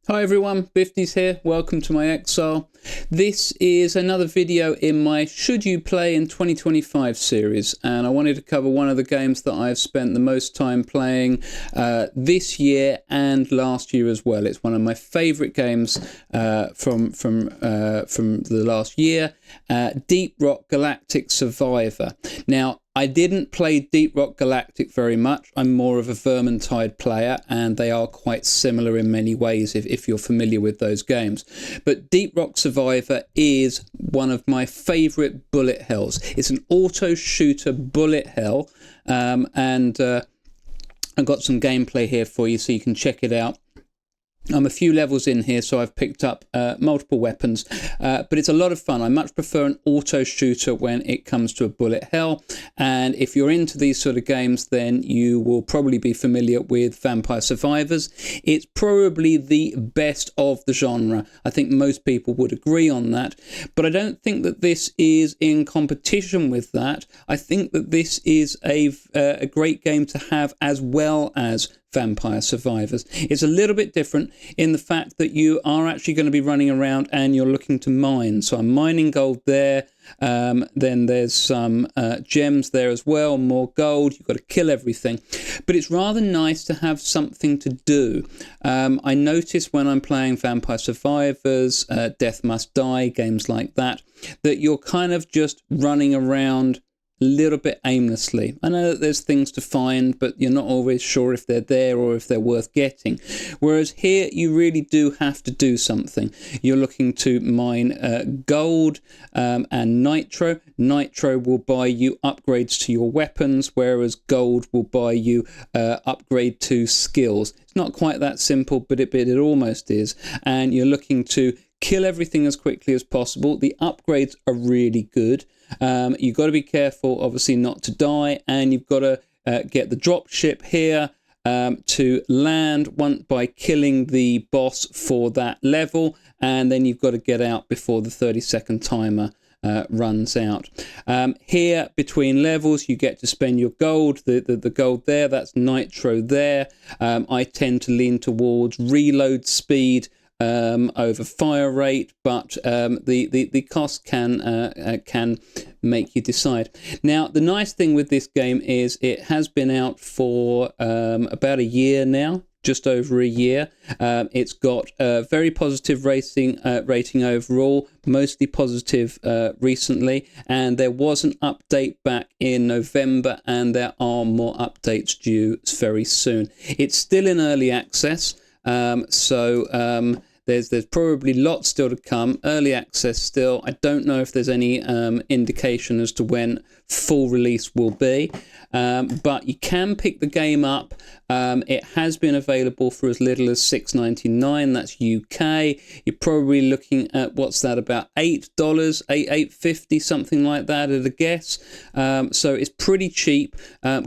Hi everyone, Bifties here. Welcome to my Exile. This is another video in my Should You Play in 2025 series, and I wanted to cover one of the games that I've spent the most time playing this year and last year as well. It's one of my favourite games from the last year, Deep Rock Galactic Survivor. Now, I didn't play Deep Rock Galactic very much. I'm more of a Vermintide player, and they are quite similar in many ways if you're familiar with those games. But Deep Rock Survivor is one of my favourite bullet hells. It's an auto shooter bullet hell, and I've got some gameplay here for you so you can check it out. I'm a few levels in here, so I've picked up multiple weapons, but it's a lot of fun. I much prefer an auto shooter when it comes to a bullet hell, and if you're into these sort of games, then you will probably be familiar with Vampire Survivors. It's probably the best of the genre. I think most people would agree on that, but I don't think that this is in competition with that. I think that this is a great game to have as well as Vampire Survivors. It's a little bit different in the fact that you are actually going to be running around and you're looking to mine. So I'm mining gold there. Then there's some gems there as well, more gold. You've got to kill everything. But it's rather nice to have something to do. I notice when I'm playing Vampire Survivors, Death Must Die, games like that, that you're kind of just running around a little bit aimlessly. I know that there's things to find, but you're not always sure if they're there or if they're worth getting. Whereas here, you really do have to do something. You're looking to mine gold and nitro. Nitro will buy you upgrades to your weapons, whereas gold will buy you upgrade to skills. It's not quite that simple, but it almost is. And you're looking to kill everything as quickly as possible. The upgrades are really good. You've got to be careful, obviously, not to die, and you've got to get the drop ship here to land by killing the boss for that level, and then you've got to get out before the 30-second timer runs out. Here, between levels, you get to spend your gold. The gold there, that's nitro there. I tend to lean towards reload speed over fire rate, but the cost can make you decide. Now, the nice thing with this game is it has been out for about a year now, just over a year. It's got a very positive rating overall, mostly positive recently, and there was an update back in November, and there are more updates due very soon. It's still in early access. There's probably lots still to come. Early access still. I don't know if there's any indication as to when full release will be. But you can pick the game up. It has been available for as little as $6.99. That's UK. You're probably looking at, what's that, about $8, $8.50, something like that at a guess. So it's pretty cheap.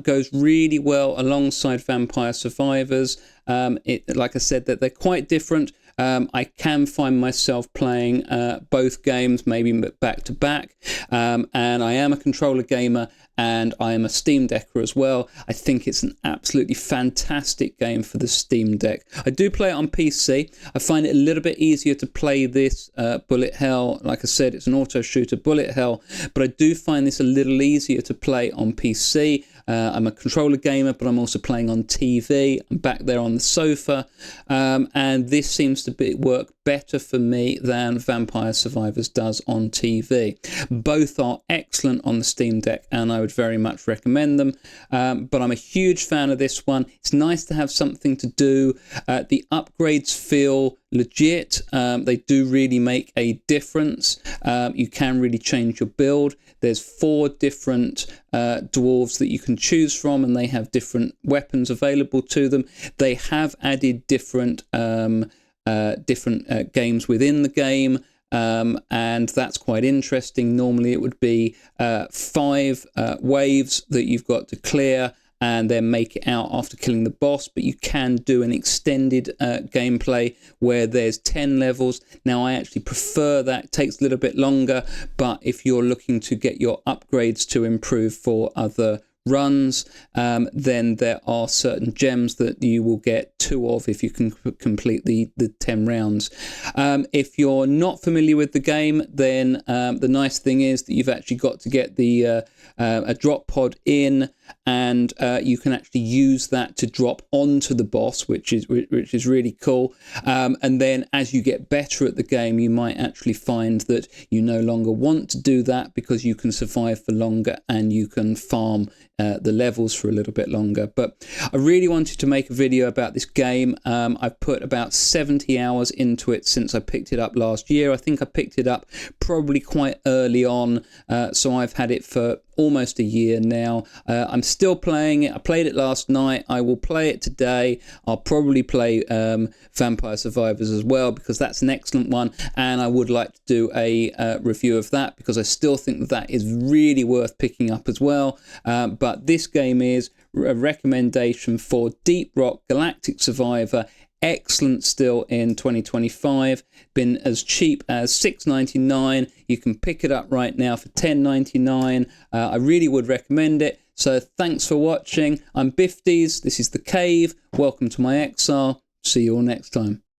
Goes really well alongside Vampire Survivors. Like I said, that they're quite different. I can find myself playing both games, maybe back to back, and I am a controller gamer and I am a Steam Decker as well. I think it's an absolutely fantastic game for the Steam Deck. I do play it on PC. I find it a little bit easier to play this bullet hell. Like I said, it's an auto shooter bullet hell, but I do find this a little easier to play on PC. I'm a controller gamer, but I'm also playing on TV. I'm back there on the sofa, and this seems to work better for me than Vampire Survivors does on TV. Both are excellent on the Steam Deck, and I would very much recommend them, but I'm a huge fan of this one. It's nice to have something to do. The upgrades feel legit. They do really make a difference. You can really change your build. There's 4 different dwarves that you can choose from, and they have different weapons available to them. They have added different games within the game, and that's quite interesting. Normally it would be 5 waves that you've got to clear and then make it out after killing the boss, but you can do an extended gameplay where there's 10 levels. Now, I actually prefer that. It takes a little bit longer, but if you're looking to get your upgrades to improve for other runs, then there are certain gems that you will get 2 of if you can complete the 10 rounds. If you're not familiar with the game, then the nice thing is that you've actually got to get the a drop pod in, and you can actually use that to drop onto the boss, which is really cool. And then as you get better at the game, you might actually find that you no longer want to do that because you can survive for longer and you can farm the levels for a little bit longer. But I really wanted to make a video about this game. I've put about 70 hours into it since I picked it up last year. I think I picked it up probably quite early on, so I've had it for almost a year now. I'm still playing it. I played it last night. I will play it today. I'll probably play Vampire Survivors as well, because that's an excellent one, and I would like to do a review of that because I still think that is really worth picking up as well. But this game is a recommendation for Deep Rock Galactic Survivor. Excellent still in 2025. Been as cheap as $6.99. You can pick it up right now for $10.99. I really would recommend it. So thanks for watching. I'm Bifties. This is The Cave. Welcome to my Exile. See you all next time.